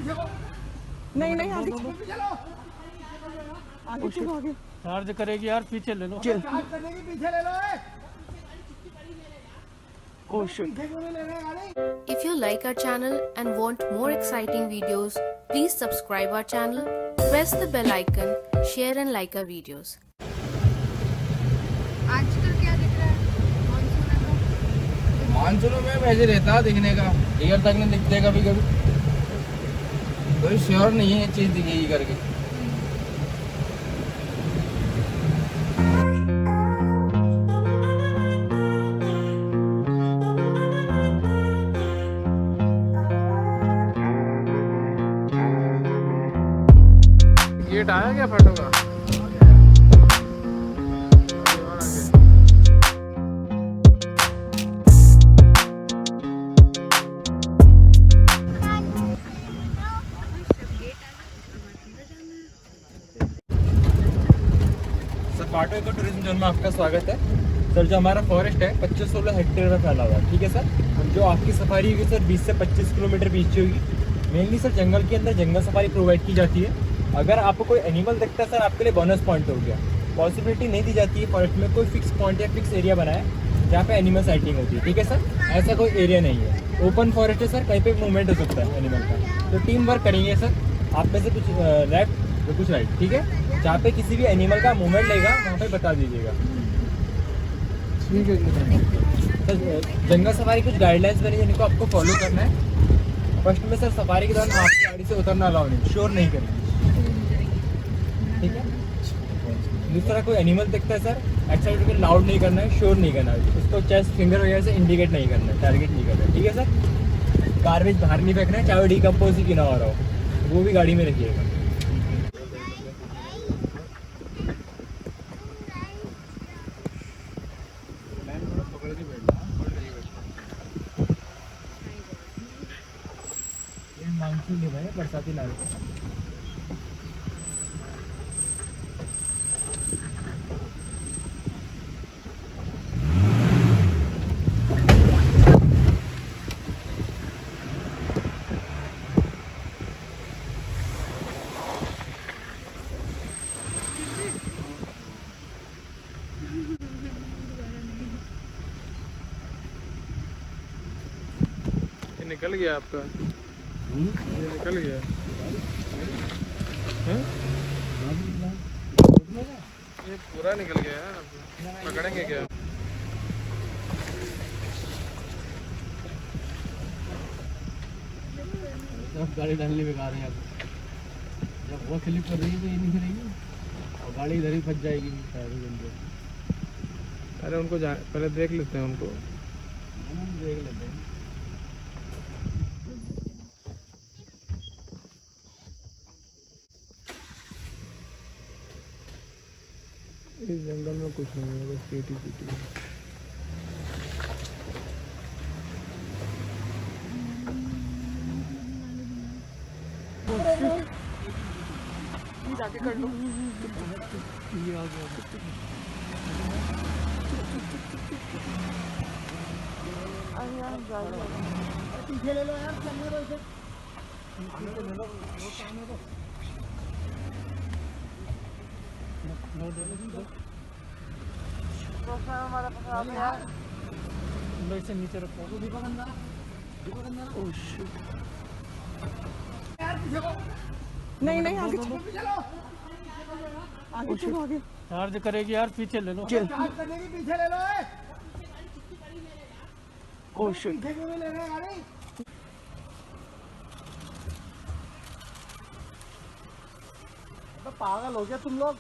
नहीं नहीं आगे आगे चलो आगे। चार्ज करेगी यार, पीछे ले लो। चल चार्ज करने की पीछे ले लो। Oh shit. पीछे क्यों नहीं ले रहे गाड़ी? If you like our channel and want more exciting videos, please subscribe our channel, press the bell icon, share and like our videos. आजकल क्या दिख रहा है मानसून है तो? मानसूनों में वैसे रहता है दिखने का, ईयर तक नहीं दिखते कभी कभी, कोई श्योर नहीं है ये चीज दिखेगी करके। गेट आया क्या फोटो का? सपाटो इको टूरिज्म जोन में आपका स्वागत है सर। जो हमारा फॉरेस्ट है 25-16 हेक्टेयर में फैला हुआ है, ठीक है सर। जो आपकी सफारी होगी सर 20 से 25 किलोमीटर बीच की होगी। मेनली सर जंगल के अंदर जंगल सफारी प्रोवाइड की जाती है। अगर आपको कोई एनिमल दिखता है सर, आपके लिए बोनस पॉइंट हो गया। पॉसिबिलिटी नहीं दी जाती है फॉरेस्ट में कोई फिक्स पॉइंट या फिक्स एरिया बनाए जहाँ पे एनिमल साइटिंग होती है, ठीक है सर। ऐसा कोई एरिया नहीं है, ओपन फॉरेस्ट है सर, कहीं पे मूवमेंट हो सकता है एनिमल का। तो टीम वर्क करेंगे सर, आप में से कुछ लेफ्ट तो कुछ राइट, ठीक है। जहाँ पे किसी भी एनिमल का मूवमेंट लेगा वहाँ पे बता दीजिएगा, ठीक है। तो जंगल सफारी कुछ गाइडलाइंस बनी है जिनको आपको फॉलो करना है। फर्स्ट में सर सफारी के दौरान आपकी गाड़ी से उतरना अलाउ नहीं, शोर नहीं करेंगे, ठीक है। दूसरा कोई एनिमल दिखता है सर, एक्साइटेड लाउड नहीं करना है, शोर नहीं करना है, उसको चेस्ट फिंगर वगैरह से इंडिकेट नहीं करना है, टारगेट नहीं करना है, ठीक है सर। गार्बेज बाहर नहीं फेंकना है, चाहे वो डिकम्पोज ही क्यों ना हो रहा हो, वो भी गाड़ी में रखिएगा। मानसून है भाई, बरसाती लाल निकल गया आपका, ये निकल गया हैं? ये पूरा निकल गया है, पकड़ेंगे क्या? गाड़ी डालने बेकार है। जब वो स्लिप कर रही है तो ये नहीं करेगी और गाड़ी इधर ही फंस जाएगी टायर के अंदर। अरे उनको पहले देख लेते हैं उनको। देख लेते हैं। इस जंगल में कुछ नहीं है, बस पीटी पीटी है। जाके कर लो। ये आ गया। पीछे ले लो यार, चलने दो इसे। अंदर से नीचे रखो। दीपक अंदर, दीपक अंदर। Oh shit. यार पीछे को। नहीं नहीं आगे चलो पीछे लो। आगे चलो आगे। चार्ज करेगी यार, पीछे ले लो। चल चार्ज करने की पीछे ले लो। Oh shit. पीछे क्यों नहीं ले रहे गाड़ी? पागल हो गया तुम लोग।